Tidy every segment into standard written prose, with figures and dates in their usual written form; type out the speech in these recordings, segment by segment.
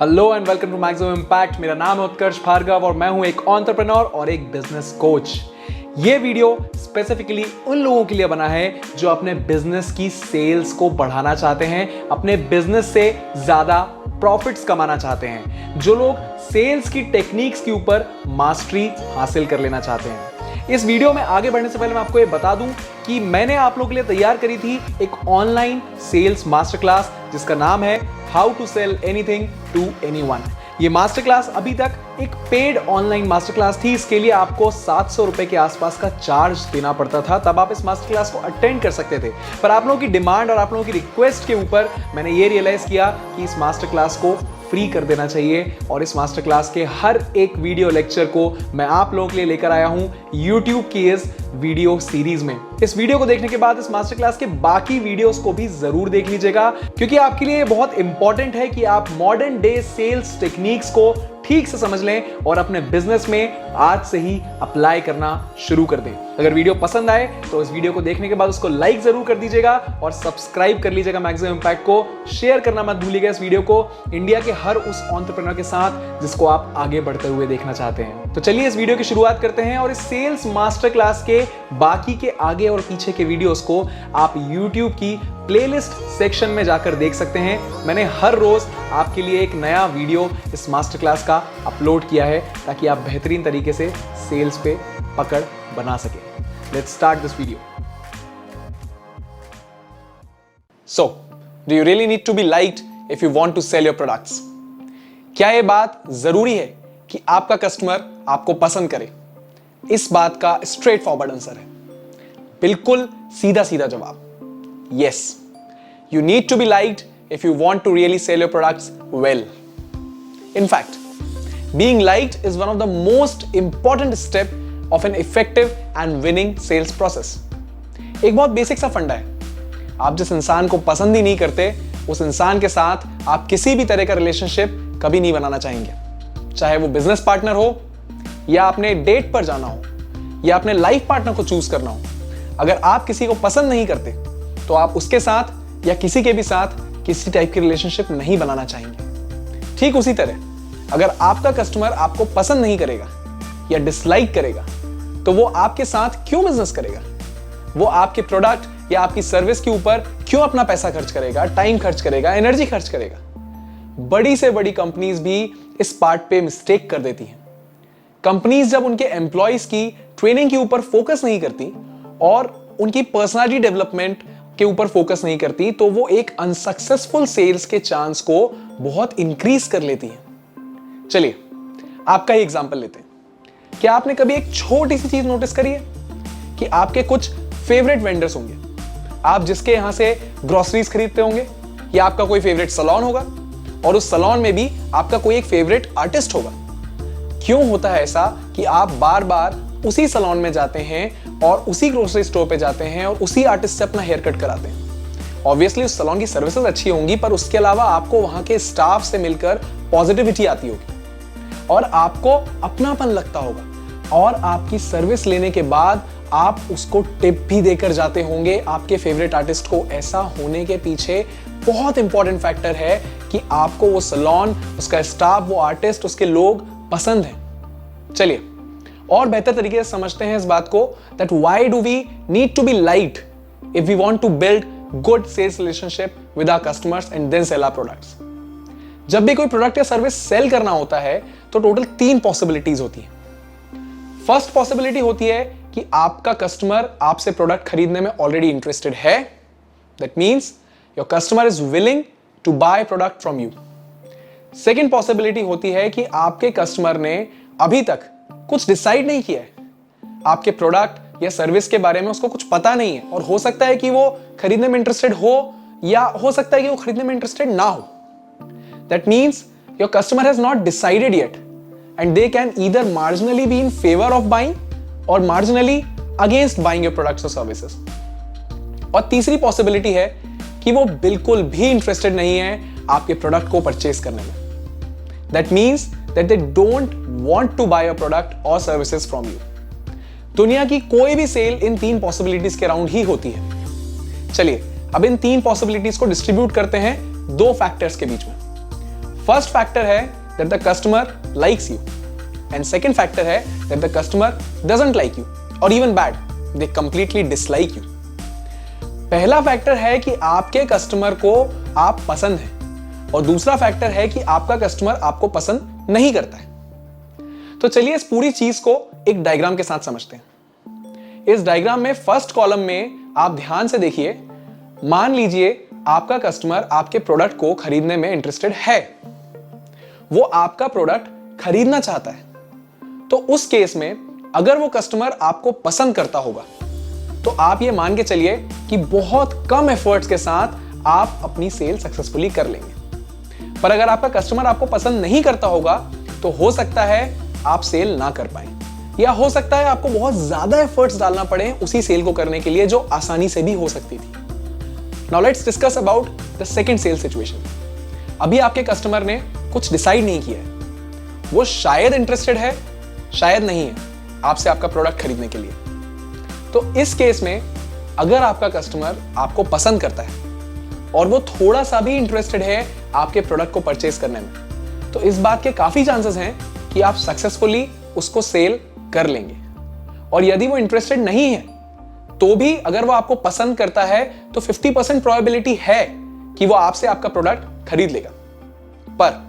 Hello and welcome to maximum impact. मेरा नाम है उत्कर्ष भार्गव और मैं हूं एक एंटरप्रेन्योर और एक बिजनेस कोच। ये वीडियो स्पेसिफिकली उन लोगों के लिए बना है जो अपने बिजनेस की सेल्स को बढ़ाना चाहते हैं, अपने बिजनेस से ज्यादा प्रॉफिट्स कमाना चाहते हैं, जो लोग सेल्स की टेक्निक्स के ऊपर मास्टरी हासिल कर लेना चाहते हैं। इस वीडियो में आगे बढ़ने से पहले मैं आपको ये बता दूं कि मैंने आप लोगों के लिए तैयार करी थी एक ऑनलाइन सेल्स मास्टर क्लास जिसका नाम है how to sell anything to anyone. ये मास्टर क्लास अभी तक एक पेड ऑनलाइन मास्टर क्लास थी। इसके लिए आपको 700 रुपए के आसपास का चार्ज देना पड़ता था, तब आप इस मास्टर क्लास को अटेंड कर सकते थे। पर आप लोगों की डिमांड और आप लोगों की रिक्वेस्ट के ऊपर मैंने ये रियलाइज किया कि इस मास्टर क्लास को फ्री कर देना चाहिए और इस मास्टर क्लास के हर एक वीडियो लेक्चर को मैं आप लोगों के लिए लेकर आया हूं YouTube की इस वीडियो सीरीज में। इस वीडियो को देखने के बाद इस मास्टर क्लास के बाकी वीडियोस को भी जरूर देख लीजिएगा, क्योंकि आपके लिए बहुत इंपॉर्टेंट है कि आप मॉडर्न डे सेल्स टेक्निक्स को ठीक से समझ लें और अपने बिजनेस में आज से ही अप्लाई करना शुरू कर दें। अगर वीडियो पसंद आए तो इस वीडियो को देखने के बाद उसको लाइक जरूर कर दीजिएगा और सब्सक्राइब कर लीजिएगा मैक्सिमम इम्पैक्ट को। शेयर करना मत भूलिएगा इस वीडियो को इंडिया के हर उस एंटरप्रेन्योर के साथ जिसको आप आगे बढ़ते हुए देखना चाहते हैं। तो चलिए इस वीडियो की शुरुआत करते हैं और इस सेल्स मास्टर क्लास के बाकी के आगे और पीछे के वीडियोस को आप YouTube की प्लेलिस्ट सेक्शन में जाकर देख सकते हैं। मैंने हर रोज आपके लिए एक नया वीडियो इस मास्टर क्लास का अपलोड किया है ताकि आप बेहतरीन तरीके से सेल्स पे पकड़ बना सकें। Let's start this video. So, do you really need to be liked if you want to sell your products? क्या यह बात जरूरी है कि आपका कस्टमर आपको पसंद करे? इस बात का स्ट्रेट फॉरवर्ड आंसर है बिल्कुल सीधा सीधा जवाब, yes. You need to be liked if you want to really sell your products well. In fact, being liked is one of the most important step of an effective and winning sales process. एक बहुत basic सा फंडा है, आप जिस इंसान को पसंद ही नहीं करते उस इंसान के साथ आप किसी भी तरह का रिलेशनशिप कभी नहीं बनाना चाहेंगे, चाहे वो बिजनेस पार्टनर हो या अपने डेट पर जाना हो या अपने लाइफ पार्टनर को चूज करना हो। अगर आप किसी को पसंद नहीं करते तो आप उसके साथ या किसी के भी साथ किसी टाइप की रिलेशनशिप नहीं बनाना चाहेंगे। ठीक उसी तरह अगर आपका कस्टमर आपको पसंद नहीं करेगा या डिसलाइक करेगा तो वो आपके साथ क्यों बिजनेस करेगा? वो आपके प्रोडक्ट या आपकी सर्विस के ऊपर क्यों अपना पैसा खर्च करेगा, टाइम खर्च करेगा, एनर्जी खर्च करेगा? बड़ी से बड़ी कंपनीज भी इस पार्ट पे मिस्टेक कर देती हैं। कंपनीज जब उनके एम्प्लॉयज की ट्रेनिंग के ऊपर फोकस नहीं करती और उनकी पर्सनालिटी डेवलपमेंट के ऊपर फोकस नहीं करती तो वो एक अनसक्सेसफुल सेल्स के चांस को बहुत इंक्रीज कर लेती है। चलिए आपका ही एग्जांपल लेते हैं। क्या आपने कभी एक छोटी सी चीज नोटिस करी है कि आपके कुछ फेवरेट वेंडर्स होंगे, आप जिसके यहां से ग्रोसरीज खरीदते होंगे, या आपका कोई फेवरेट सैलून होगा और उस सैलून में भी आपका कोई एक फेवरेट आर्टिस्ट होगा। क्यों होता है ऐसा कि आप बार बार उसी सैलून में जाते हैं और उसी ग्रोसरी स्टोर पे जाते हैं और उसी आर्टिस्ट से अपना हेयर कट कराते हैं? ऑब्वियसली उस सैलून की सर्विसेज अच्छी होंगी, पर उसके अलावा आपको वहां के स्टाफ से मिलकर पॉजिटिविटी आती होगी और आपको अपनापन लगता होगा और आपकी सर्विस लेने के बाद आप उसको टिप भी देकर जाते होंगे आपके फेवरेट आर्टिस्ट को। ऐसा होने के पीछे बहुत इंपॉर्टेंट फैक्टर है कि आपको वो सैलून, उसका स्टाफ, वो आर्टिस्ट, उसके लोग पसंद हैं। चलिए और बेहतर तरीके से समझते हैं इस बात को, that why do we need to be liked if we want to build good sales relationship with our customers and then sell our products. जब भी कोई प्रोडक्ट या सर्विस सेल करना होता है तो टोटल 3 पॉसिबिलिटीज होती हैं। फर्स्ट पॉसिबिलिटी होती है कि आपका कस्टमर आपसे प्रोडक्ट खरीदने में ऑलरेडी इंटरेस्टेड है, that means your customer is willing to buy product from you. Second possibility होती है कि आपके कस्टमर ने अभी तक कुछ डिसाइड नहीं किया है, आपके प्रोडक्ट या सर्विस के बारे में उसको कुछ पता नहीं है और हो सकता है कि वो खरीदने में इंटरेस्टेड हो या हो सकता है कि वो खरीदने में इंटरेस्टेड ना हो। That means your customer has not decided yet and they can either marginally be in favour of buying और marginally against buying your products और सर्विसेज। और तीसरी पॉसिबिलिटी है कि वो बिल्कुल भी इंटरेस्टेड नहीं है आपके प्रोडक्ट को परचेज करने में। That means that they don't want to buy a product or services from you. दुनिया की कोई भी सेल इन 3 पॉसिबिलिटीज के अराउंड ही होती है। चलिए अब इन 3 पॉसिबिलिटीज को डिस्ट्रीब्यूट करते हैं 2 फैक्टर्स के बीच में। फर्स्ट फैक्टर है that the customer likes you and second factor है that the customer doesn't like you और even bad, they completely dislike you. पहला फैक्टर है कि आपके कस्टमर को आप पसंद हैं और दूसरा फैक्टर है कि आपका कस्टमर आपको पसंद नहीं करता है। तो चलिए इस पूरी चीज को एक डायग्राम के साथ समझते हैं। इस डायग्राम में फर्स्ट कॉलम में आप ध्यान से देखिए, मान लीजिए आपका कस्टमर आपके प्रोडक्ट को खरीदने में इंटरेस्टेड है, वो आपका प्रोडक्ट खरीदना चाहता है। तो उस केस में अगर वो कस्टमर आपको पसंद करता होगा तो आप ये मान के चलिए कि बहुत कम एफर्ट्स के साथ आप अपनी सेल सक्सेसफुली कर लेंगे। पर अगर आपका कस्टमर आपको पसंद नहीं करता होगा तो हो सकता है आप सेल ना कर पाए, या हो सकता है आपको बहुत ज्यादा एफर्ट्स डालना पड़े उसी सेल को करने के लिए जो आसानी से भी हो सकती थी। Now let's discuss about the second sale situation. अभी आपके कस्टमर ने कुछ डिसाइड नहीं किया है, वो शायद इंटरेस्टेड है, शायद नहीं है आपसे आपका प्रोडक्ट खरीदने के लिए। तो इस केस में अगर आपका कस्टमर आपको पसंद करता है और वो थोड़ा सा भी इंटरेस्टेड है आपके प्रोडक्ट को परचेज करने में, तो इस बात के काफी चांसेस हैं कि आप सक्सेसफुली उसको सेल कर लेंगे। और यदि वो इंटरेस्टेड नहीं है तो भी अगर वो आपको पसंद करता है तो 50% प्रोबेबिलिटी है कि वो आपसे आपका प्रोडक्ट खरीद लेगा। पर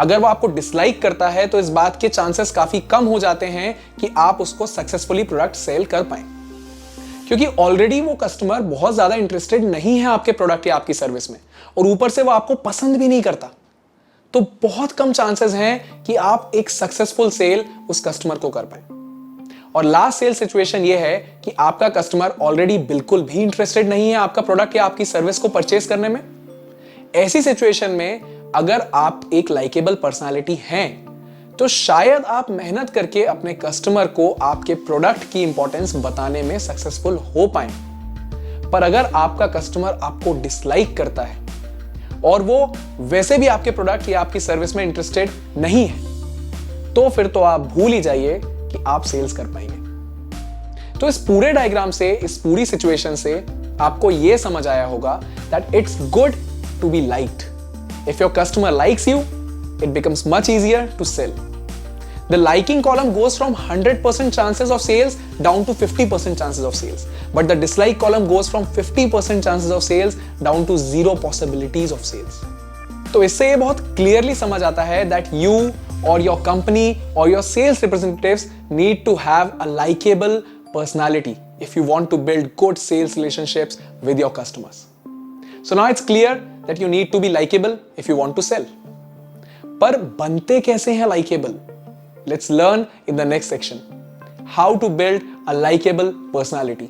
अगर वो आपको डिसलाइक करता है तो इस बात के चांसेस काफी कम हो जाते हैं कि आप उसको सक्सेसफुली प्रोडक्ट सेल कर पाए, क्योंकि ऑलरेडी वो कस्टमर बहुत ज्यादा इंटरेस्टेड नहीं है आपके प्रोडक्ट या आपकी सर्विस में, और ऊपर से वो आपको पसंद भी नहीं करता। तो बहुत कम चांसेस हैं कि आप एक सक्सेसफुल सेल उस कस्टमर को कर पाए। और लास्ट सेल सिचुएशन ये है कि आपका कस्टमर ऑलरेडी बिल्कुल भी इंटरेस्टेड नहीं है आपका प्रोडक्ट या आपकी सर्विस को परचेज करने में। ऐसी सिचुएशन में अगर आप एक लाइकेबल पर्सनालिटी हैं तो शायद आप मेहनत करके अपने कस्टमर को आपके प्रोडक्ट की इंपॉर्टेंस बताने में सक्सेसफुल हो पाए। पर अगर आपका कस्टमर आपको डिसलाइक करता है और वो वैसे भी आपके प्रोडक्ट या आपकी सर्विस में इंटरेस्टेड नहीं है, तो फिर तो आप भूल ही जाइए कि आप सेल्स कर पाएंगे। तो इस पूरे डायग्राम से, इस पूरी सिचुएशन से आपको यह समझ आया होगा that it's good to be liked. If your customer likes you, it becomes much easier to sell. The liking column goes from 100% chances of sales down to 50% chances of sales. But the dislike column goes from 50% chances of sales down to 0 possibilities of sales. तो इससे ये बहुत clearly समझ आता है that you or your company or your sales representatives need to have a likable personality if you want to build good sales relationships with your customers. So now it's clear that you need to be likable if you want to sell. पर बनते कैसे हैं likable? Let's learn in the next section. How to build a likable personality.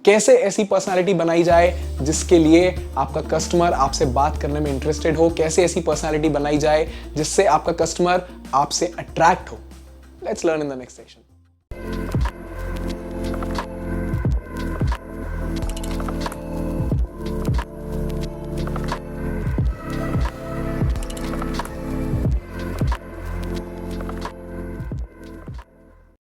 कैसे ऐसी personality बनाई जाए जिसके लिए आपका कस्टमर आपसे बात करने में इंटरेस्टेड हो, कैसे ऐसी पर्सनालिटी बनाई जाए जिससे आपका कस्टमर आपसे अट्रैक्ट हो. Let's learn in the next section.